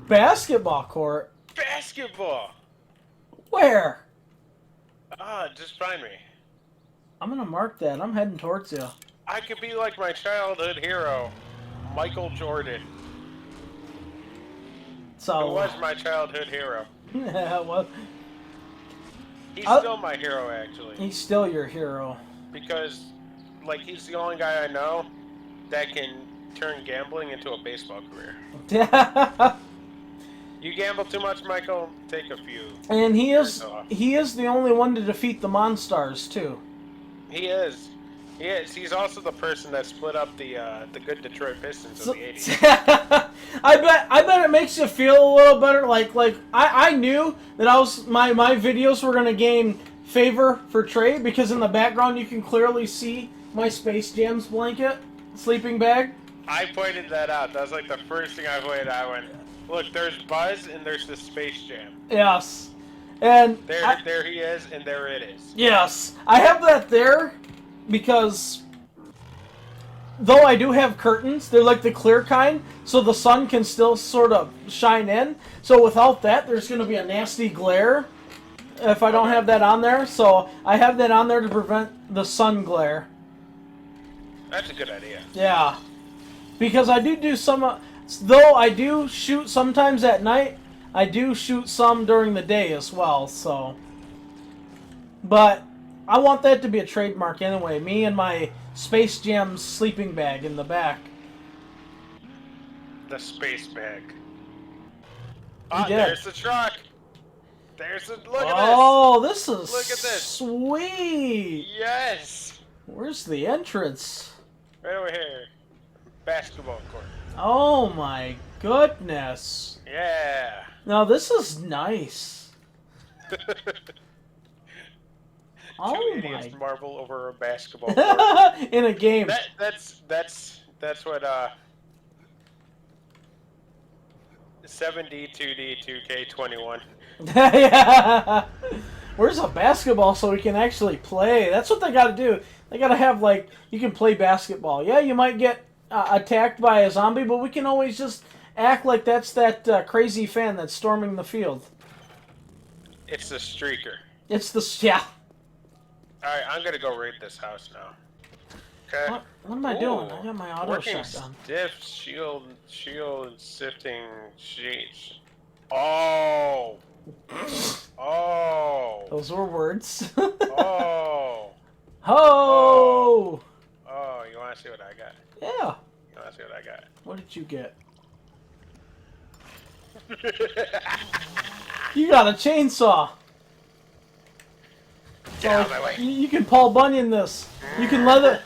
Basketball court? Basketball! Where? Just find me. I'm gonna mark that. I'm heading towards you. I could be like my childhood hero, Michael Jordan. So, Who was my childhood hero. well, He's still my hero, actually. he's still your hero. Because, like, he's the only guy I know that can turn gambling into a baseball career. You gamble too much, Michael, take a few. And he is the only one to defeat the Monstars too. He is. He is. He's also the person that split up the good Detroit Pistons in the 80s. I bet it makes you feel a little better. Like I knew that my videos were gonna gain favor for Trey because in the background you can clearly see my Space Jam's blanket, sleeping bag. I pointed that out. That was like the first thing I pointed out. I went, look, there's Buzz and there's the Space Jam. Yes. And there he is, and there it is. Yes. I have that there because though I do have curtains, they're like the clear kind, so the sun can still sort of shine in. So without that, there's going to be a nasty glare if I don't have that on there. So I have that on there to prevent the sun glare. That's a good idea. Yeah. Because I do some... Though I do shoot sometimes at night, I do shoot some during the day as well, so... But I want that to be a trademark anyway. Me and my Space Jam sleeping bag in the back. The space bag. Yeah. There's the truck. Look at this. Oh, this is Look at this. Sweet. Yes. Where's the entrance? Right over here. Basketball court. Oh my goodness. Yeah. Now this is nice. Oh Two idiots my. marvel over a basketball court. In a game. That's what 7D, 2D, 2K21. Yeah. Where's a basketball so we can actually play? That's what they got to do. They got to have, like, you can play basketball. Yeah, you might get attacked by a zombie, but we can always just act like that's that crazy fan that's storming the field. It's the streaker. It's the... Yeah. Alright, I'm gonna go raid this house now. Okay. What am I doing? I got my auto working shotgun. Stiff shield sifting sheets. Oh. Oh. Those were words. Oh. Ho! Oh, you wanna see what I got? Yeah. You wanna see what I got? What did you get? You got a chainsaw. Get out of my way. You can Paul Bunyan this. You can leather...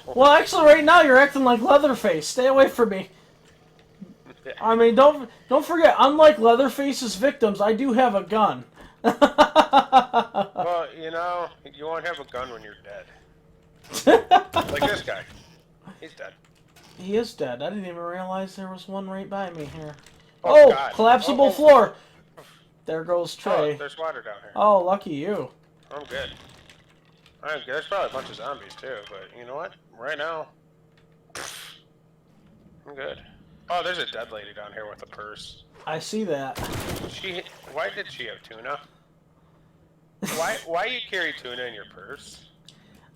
Well, actually, right now you're acting like Leatherface. Stay away from me. I mean, don't forget, unlike Leatherface's victims, I do have a gun. Well, you know, you won't have a gun when you're dead. Like this guy. He's dead. He is dead. I didn't even realize there was one right by me here. Oh, God. Collapsible floor. There goes Trey. Oh, there's water down here. Oh, lucky you. I'm good. I'm good. There's probably a bunch of zombies too, but you know what? Right now, I'm good. Oh, there's a dead lady down here with a purse. I see that. Why did she have tuna? Why you carry tuna in your purse?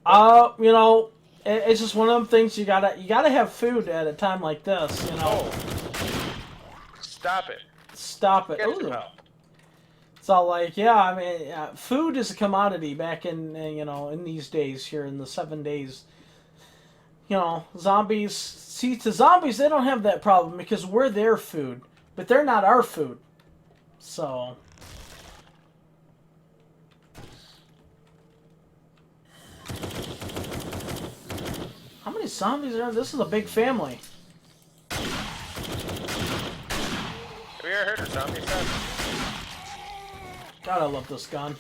You know, it's just one of them things you gotta have food at a time like this, you know. Oh. Stop it. Stop it. Get some help. So, like, yeah, I mean, food is a commodity back in, you know, in these days here in the 7 days. You know, zombies, see, to zombies, they don't have that problem because we're their food, but they're not our food. So. How many zombies are there? This is a big family. Have you ever heard of zombie stuff? God, I love this gun.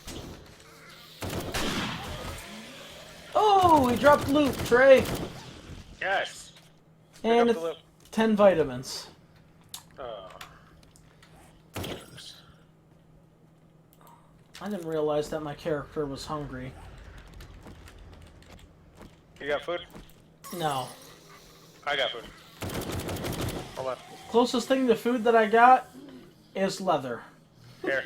Oh, we dropped loot, Trey. Yes. And it's 10 vitamins. Oh. I didn't realize that my character was hungry. You got food? No. I got food. Hold on. Closest thing to food that I got is leather. Here.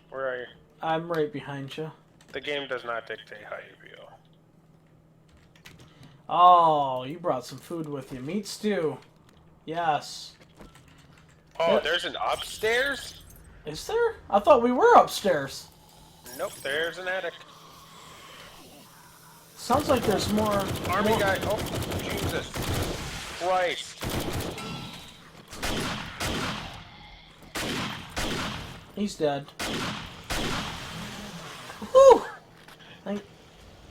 Where are you? I'm right behind you. The game does not dictate how you feel. Oh, you brought some food with you. Meat stew. Yes. Oh, Yep. there's an upstairs? Is there? I thought we were upstairs. Nope, there's an attic. Sounds like there's more. Army guy. Oh, Jesus Christ. He's dead. Whew!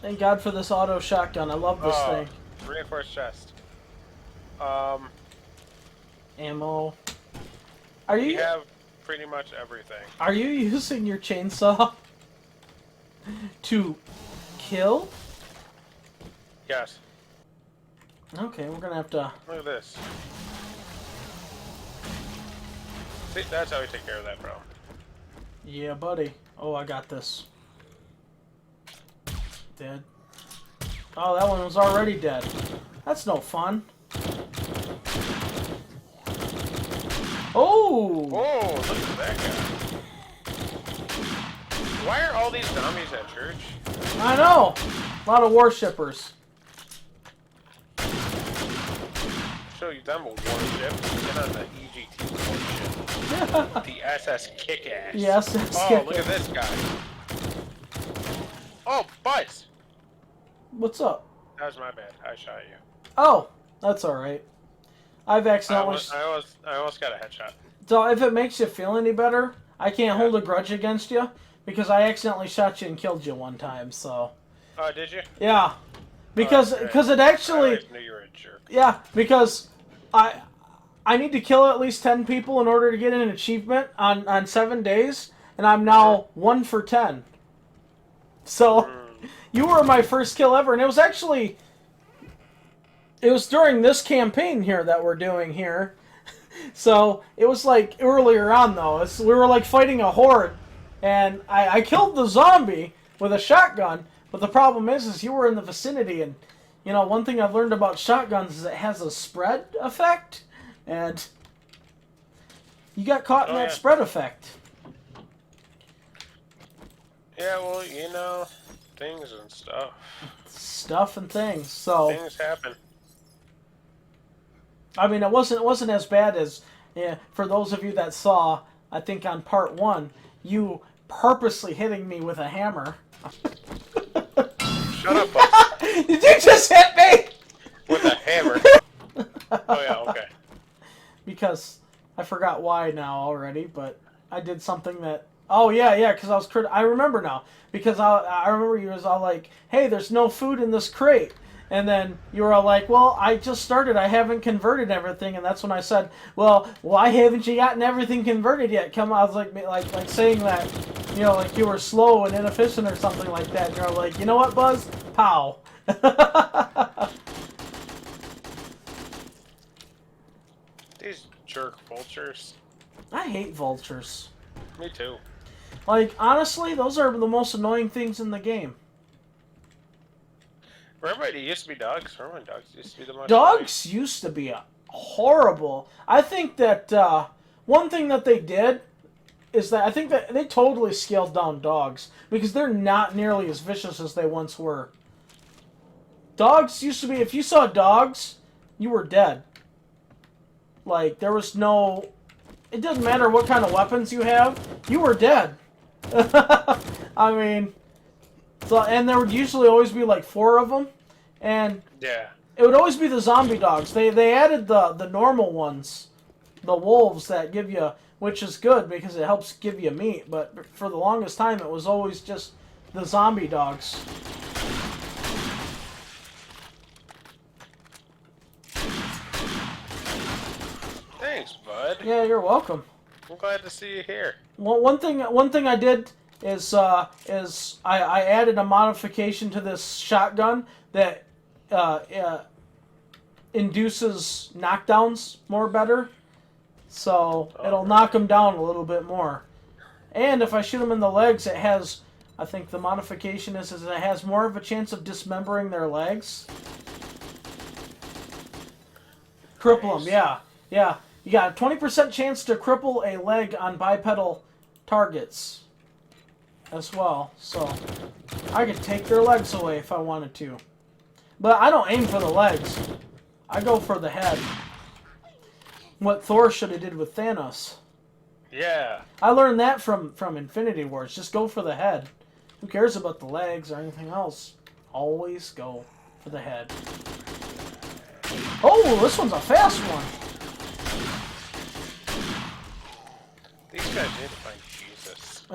Thank God for this auto shotgun. I love this thing. Reinforced chest. Ammo. We have pretty much everything. Are you using your chainsaw to kill? Yes. Okay, we're gonna have to. Look at this. See, that's how we take care of that problem. Yeah, buddy. Oh, I got this. Dead. Oh, that one was already dead. That's no fun. Oh! Whoa, look at that guy. Why are all these zombies at church? I know! A lot of worshippers. Show you them a warship. Get on the EGT warship. The SS Kick-Ass. Yes, Oh, look at this guy. Oh, Buzz! What's up? That was my bad. I shot you. Oh, that's alright. I've accidentally... I almost got a headshot. So if it makes you feel any better, I can't hold a grudge against you because I accidentally shot you and killed you one time, so... Oh, did you? Yeah. Because it actually... I always knew you were a jerk. Yeah, because I need to kill at least 10 people in order to get an achievement on 7 days, and I'm now 1 for 10. So, you were my first kill ever, and it was actually... It was during this campaign here that we're doing here. So, it was like earlier on, though. We were like fighting a horde, and I killed the zombie with a shotgun, but the problem is you were in the vicinity, and, you know, one thing I've learned about shotguns is it has a spread effect, and you got caught in that spread effect. Yeah, well, you know, things and stuff. Stuff and things, so... Things happen. I mean, it wasn't as bad as, for those of you that saw, I think on part 1, you purposely hitting me with a hammer. Shut up, Buzz. Did you just hit me? With a hammer. Oh, yeah, okay. Because I forgot why now already, but I did something that... Oh, yeah, because I was... I remember now. Because I remember you was all like, hey, there's no food in this crate. And then you were all like, well, I just started. I haven't converted everything. And that's when I said, well, why haven't you gotten everything converted yet? Come on. I was like saying that, you know, like you were slow and inefficient or something like that. And you're like, you know what, Buzz? Pow. These jerk vultures. I hate vultures. Me too. Like, honestly, those are the most annoying things in the game. Remember it used to be dogs? Remember when dogs used to be the most Dogs used to be horrible. I think that one thing that they did is that I think that they totally scaled down dogs because they're not nearly as vicious as they once were. Dogs used to be, if you saw dogs, you were dead. Like, there was no... It doesn't matter what kind of weapons you have, you were dead. I mean... So, and there would usually always be like 4 of them, and yeah, it would always be the zombie dogs. They added the normal ones, the wolves that give you, which is good because it helps give you meat. But for the longest time, it was always just the zombie dogs. Thanks, bud. Yeah, you're welcome. I'm glad to see you here. Well, one thing I did is I added a modification to this shotgun that induces knockdowns more better, so it'll knock them down a little bit more. And if I shoot them in the legs, it has, I think the modification is it has more of a chance of dismembering their legs. Cripple them, yeah. You got a 20% chance to cripple a leg on bipedal targets as well. So I could take their legs away if I wanted to. But I don't aim for the legs. I go for the head. What Thor should have did with Thanos. Yeah. I learned that from Infinity Wars. Just go for the head. Who cares about the legs or anything else? Always go for the head. Oh, this one's a fast one. These guys need to find Jesus.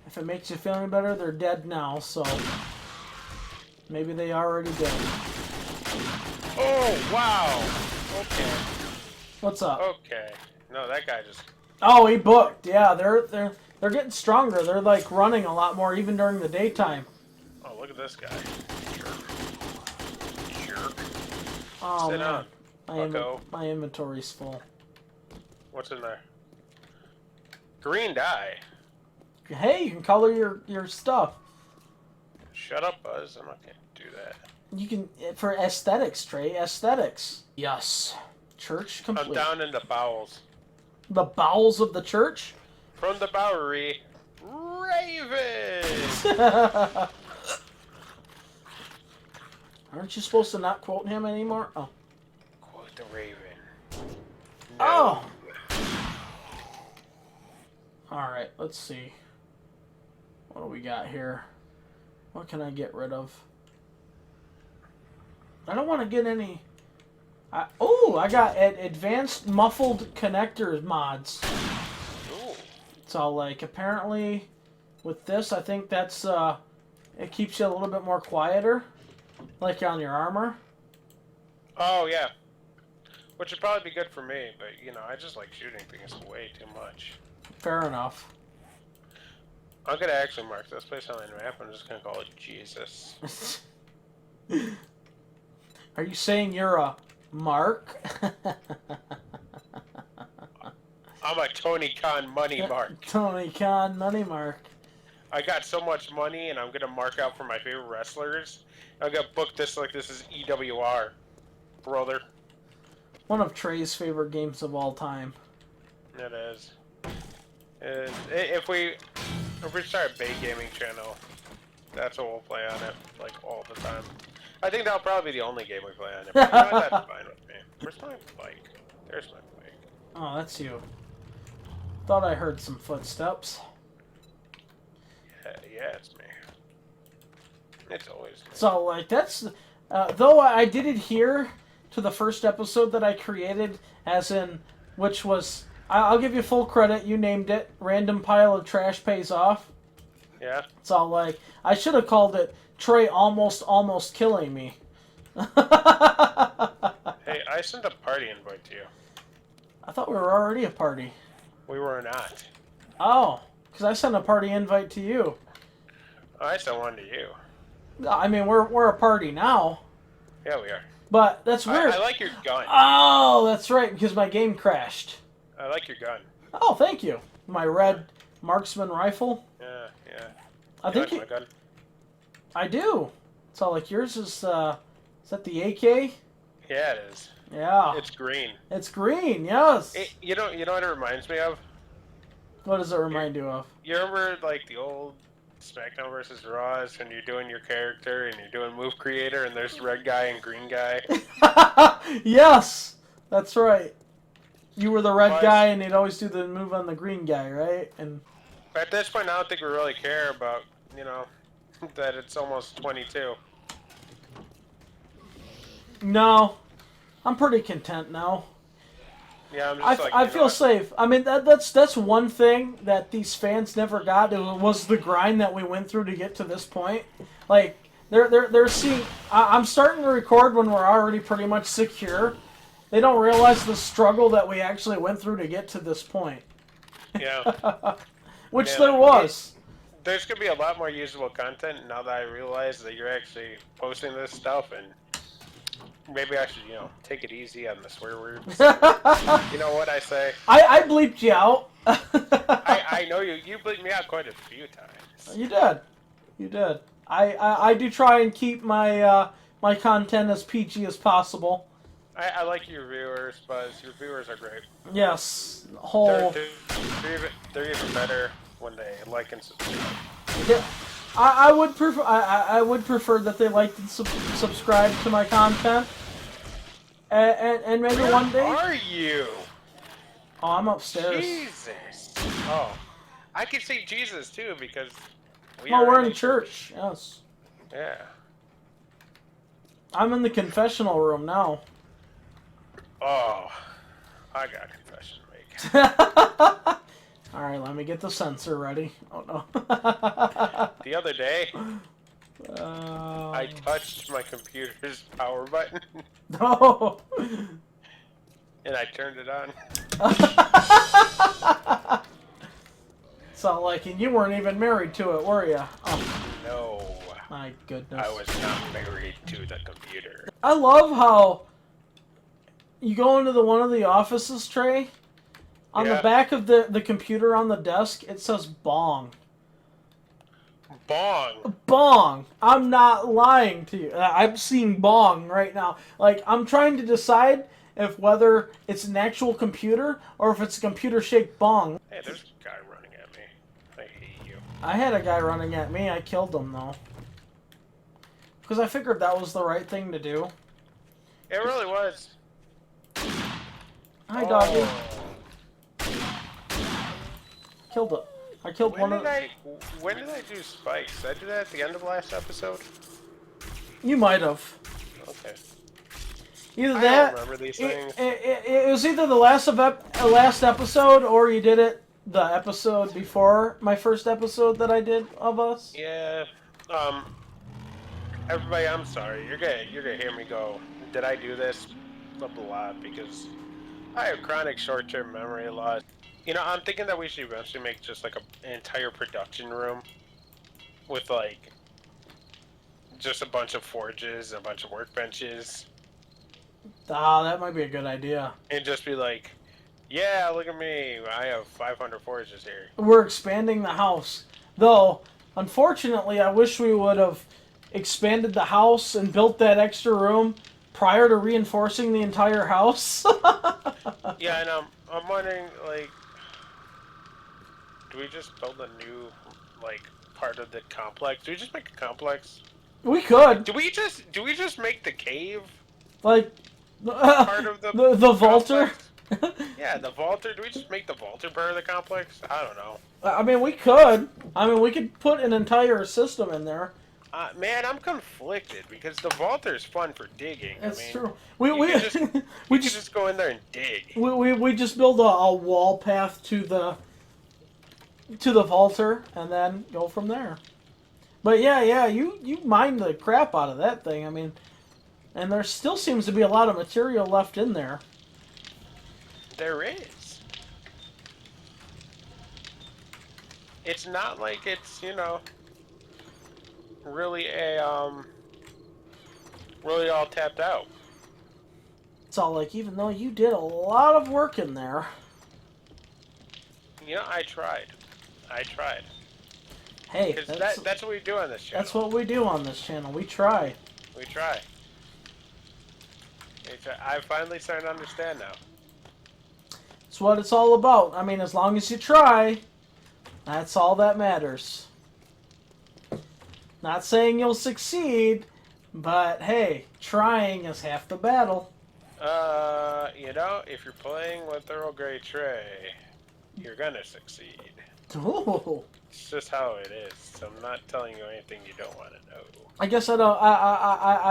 If it makes you feel any better, they're dead now, so maybe they already did. Oh, wow. Okay. What's up? Okay. No, that guy just... Oh, he booked. Yeah, they're getting stronger. They're like running a lot more even during the daytime. Oh, look at this guy. Jerk. Oh, Sit man. down. My inventory's full. What's in there? Green dye. Hey, you can color your stuff. Shut up, Buzz. I'm not gonna do that. You can, for aesthetics, Trey. Aesthetics. Yes. Church complete. I'm down in the bowels. The bowels of the church? From the Bowery, Raven! Aren't you supposed to not quote him anymore? Oh. Quote the Raven. No. Oh! Alright, let's see. What do we got here? What can I get rid of? I don't want to get any... I got advanced muffled connectors mods. Ooh. So, like, apparently with this, I think that's, it keeps you a little bit more quieter. Like on your armor. Oh, yeah. Which would probably be good for me, but, you know, I just like shooting things way too much. Fair enough. I'm gonna actually mark this place on the map. I'm just gonna call it Jesus. Are you saying you're a Mark? I'm a Tony Khan money mark. Tony Khan money mark. I got so much money, and I'm gonna mark out for my favorite wrestlers. I'm gonna book this like this is EWR, brother. One of Trey's favorite games of all time. It is. If we start a Bay Gaming channel, that's what we'll play on it, like, all the time. I think that'll probably be the only game we play on it, but you know what, that's fine with me. Where's my bike? There's my bike. Oh, that's you. Thought I heard some footsteps. Yeah, it's me. It's always me. So, like, that's... though I did adhere to the first episode that I created, as in, which was... I'll give you full credit, you named it, Random Pile of Trash Pays Off. Yeah? It's all like, I should have called it Trey Almost Killing Me. Hey, I sent a party invite to you. I thought we were already a party. We were not. Oh, because I sent a party invite to you. I sent one to you. I mean, we're a party now. Yeah, we are. But that's weird. I like your gun. Oh, that's right, because my game crashed. I like your gun. Oh, thank you. My red marksman rifle. Yeah. I think like my gun? I do. It's all like yours is that the AK? Yeah, it is. Yeah. It's green. It's green, yes. You know what it reminds me of? What does it remind you of? You remember, like, the old SmackDown vs. Raws, and you're doing your character, and you're doing Move Creator, and there's red guy and green guy? Yes! That's right. You were the red guy, and he'd always do the move on the green guy, right? And at this point, I don't think we really care about, you know, that it's almost 22. No. I'm pretty content now. Yeah, I'm just I feel safe. I mean, that's one thing that these fans never got. It was the grind that we went through to get to this point. Like, they're seeing... I'm starting to record when we're already pretty much secure. They don't realize the struggle that we actually went through to get to this point. Yeah. Which there was. There's going to be a lot more usable content now that I realize that you're actually posting this stuff, and maybe I should, you know, take it easy on the swear words. You know what I say? I bleeped you out. I know you bleeped me out quite a few times. You did. You did. I do try and keep my my content as PG as possible. I like your viewers, Buzz. Your viewers are great. Yes, They're even better when they like and subscribe. Yeah, I would prefer I would prefer that they liked and subscribe to my content, and maybe Where one day. are you? Oh, I'm upstairs. Jesus. Oh, I could say Jesus too because We're in church. Yes. Yeah. I'm in the confessional room now. Oh, I got a confession to make. Alright, let me get the sensor ready. Oh no. The other day, I touched my computer's power button. No. And I turned it on. So, like, and you weren't even married to it, were you? Oh. No. My goodness. I was not married to the computer. I love how you go into one of the offices, Trey. On the back of the computer on the desk, it says bong. Bong. Bong. I'm not lying to you. I'm seeing bong right now. Like, I'm trying to decide if whether it's an actual computer or if it's a computer-shaped bong. Hey, there's a guy running at me. I hate you. I had a guy running at me. I killed him, though. Because I figured that was the right thing to do. It really was. Hi, doggy. Killed it. I killed one of them. When did I do spikes? Did I do that at the end of last episode? You might have. Okay. Either I that. don't remember these things. It was either the last episode or you did it the episode before my first episode that I did of us. Yeah. Everybody, I'm sorry. You're gonna hear me go, did I do this? A lot, because I have chronic short-term memory loss. You know, I'm thinking that we should eventually make just like an entire production room with like just a bunch of forges, a bunch of workbenches. Ah, that might be a good idea. And just be like, yeah, look at me. I have 500 forges here. We're expanding the house. Though, unfortunately, I wish we would have expanded the house and built that extra room prior to reinforcing the entire house. Yeah, and I'm wondering, like, do we just build a new, like, part of the complex? Do we just make a complex? We could. Do we just make the cave like part of the vaulter? Yeah, the vaulter. Do we just make the vaulter part of the complex? I don't know. I mean, we could. I mean, we could put an entire system in there. Man, I'm conflicted because the vaulter is fun for digging. That's I mean, true. We just go in there and dig. We just build a wall path to the vaulter and then go from there. But yeah, you mine the crap out of that thing. I mean, and there still seems to be a lot of material left in there. There is. It's not like it's, you know, really really all tapped out. It's all like, even though you did a lot of work in there. You know, I tried. Hey, that's what we do on this channel. That's what we do on this channel. We try. We try. I finally starting to understand now. It's what it's all about. I mean, as long as you try, that's all that matters. Not saying you'll succeed, but hey, trying is half the battle. You know, if you're playing with Earl Grey Trey, you're gonna succeed. Ooh. It's just how it is. So I'm not telling you anything you don't want to know. I guess I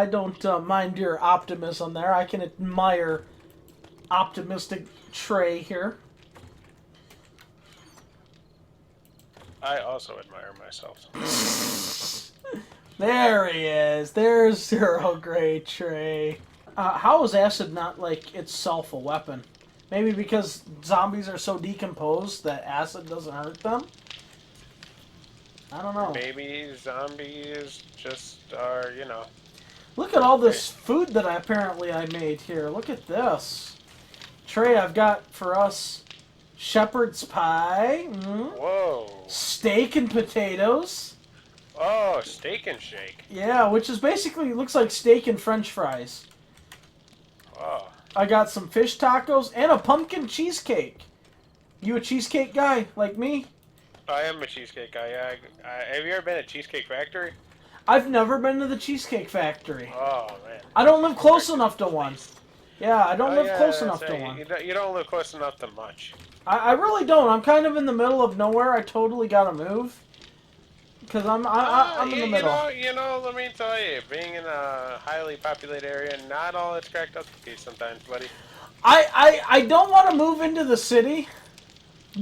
don't mind your optimism there. I can admire optimistic Trey here. I also admire myself. There he is. There's Earl Grey Trey. How is acid not, like, itself a weapon? Maybe because zombies are so decomposed that acid doesn't hurt them? I don't know. Maybe zombies just are, you know. Look at all this food that I made here. Look at this. Trey, I've got for us shepherd's pie. Whoa. Steak and potatoes. Oh, steak and shake. Yeah, which is basically looks like steak and French fries. Oh. I got some fish tacos and a pumpkin cheesecake. You a cheesecake guy like me? I am a cheesecake guy. Yeah. Have you ever been at Cheesecake Factory? I've never been to the Cheesecake Factory. Oh man. I don't live close enough to one. Yeah, I don't live close enough to right. one. You don't live close enough to much. I really don't. I'm kind of in the middle of nowhere. I totally gotta move. Because I'm in the middle. Let me tell you, being in a highly populated area, not all it's cracked up to be sometimes, buddy. I don't want to move into the city.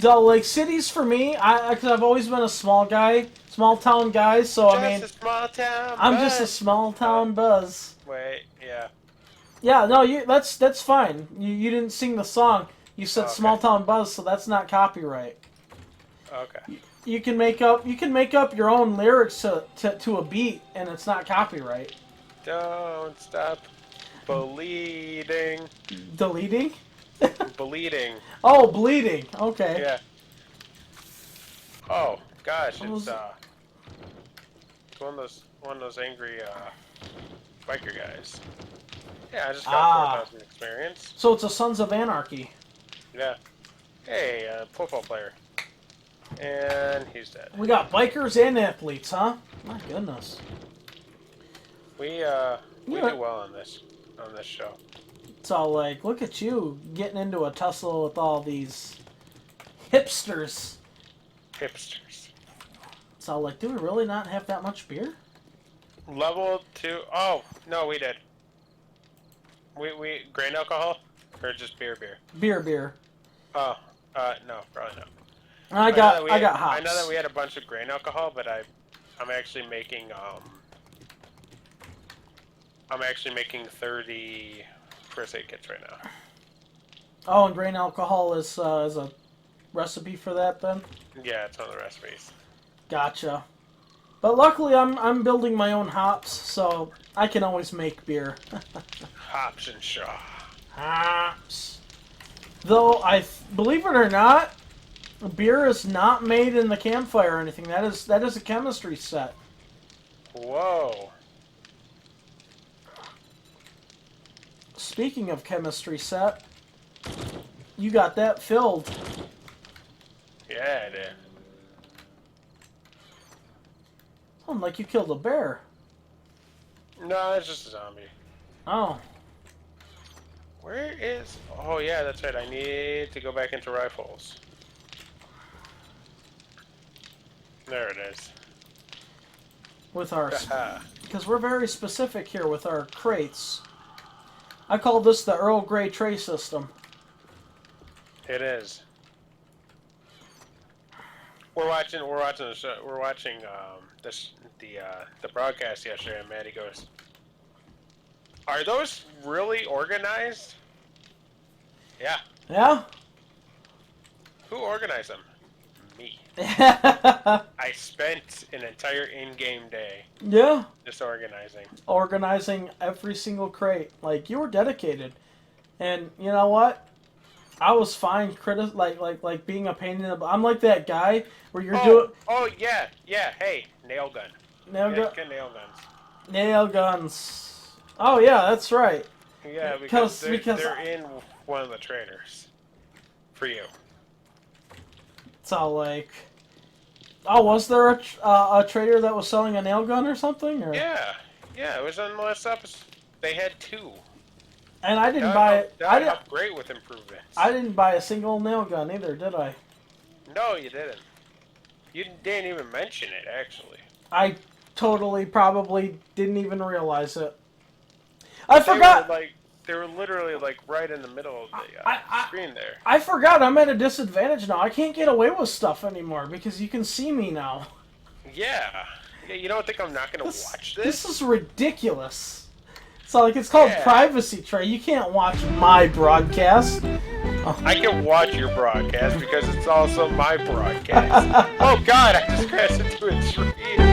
Like, cities for me, because I've always been a small town guy, so I mean... Just a small town I'm buzz. just a small town buzz. Wait, yeah. Yeah, no, that's fine. You didn't sing the song. You said small town buzz, so that's not copyright. Okay. You can make up your own lyrics to a beat, and it's not copyright. Don't stop bleeding. Deleting? Bleeding. Oh, bleeding. Okay. Yeah. Oh gosh, it's one of those angry biker guys. Yeah, I just got 4,000 experience. So it's a Sons of Anarchy. Yeah. Hey, football player. And he's dead. We got bikers and athletes, huh? My goodness. We do well on this show. It's all like, look at you getting into a tussle with all these hipsters. Hipsters. It's all like, do we really not have that much beer? Level 2. Oh, no, we did. We grain alcohol? Or just beer? Beer. Oh, no, probably not. I got hops. I know that we had a bunch of grain alcohol, but I'm actually making 30 first aid kits right now. Oh, and grain alcohol is a recipe for that then? Yeah, it's one of the recipes. Gotcha. But luckily I'm building my own hops, so I can always make beer. Hops and Shaw. Hops. Though believe it or not, beer is not made in the campfire or anything. That is a chemistry set. Whoa. Speaking of chemistry set, you got that filled. Yeah, I did. Sounds like you killed a bear. No, it's just a zombie. Oh. Where is... Oh, yeah, that's right. I need to go back into rifles. There it is. With our... Because we're very specific here with our crates. I call this the Earl Grey Trey system. It is. We're watching the show. We're watching the broadcast yesterday, and Maddie goes, "Are those really organized?" Yeah. Yeah? Who organized them? Me. I spent an entire in-game day. Yeah. Just organizing. Organizing every single crate. Like, you were dedicated. And you know what? I was fine like being a pain in the... I'm like that guy where you're doing... Oh, yeah. Hey, nail gun. Nail gun. Nail guns. Nail guns. Oh, yeah, that's right. Yeah, because they're in one of the trainers. For you. It's all like... Oh, was there a trader that was selling a nail gun or something? Or? Yeah, it was on the last episode. They had 2. And I didn't buy it. I didn't upgrade with improvements. I didn't buy a single nail gun either, did I? No, you didn't. You didn't even mention it, actually. I totally probably didn't even realize it. I forgot. They were literally like right in the middle of the screen there. I forgot. I'm at a disadvantage now. I can't get away with stuff anymore because you can see me now. Yeah. You don't think I'm not going to watch this? This is ridiculous. So it's called privacy, Trey. You can't watch my broadcast. Oh. I can watch your broadcast because it's also my broadcast. Oh God! I just crashed into a tree.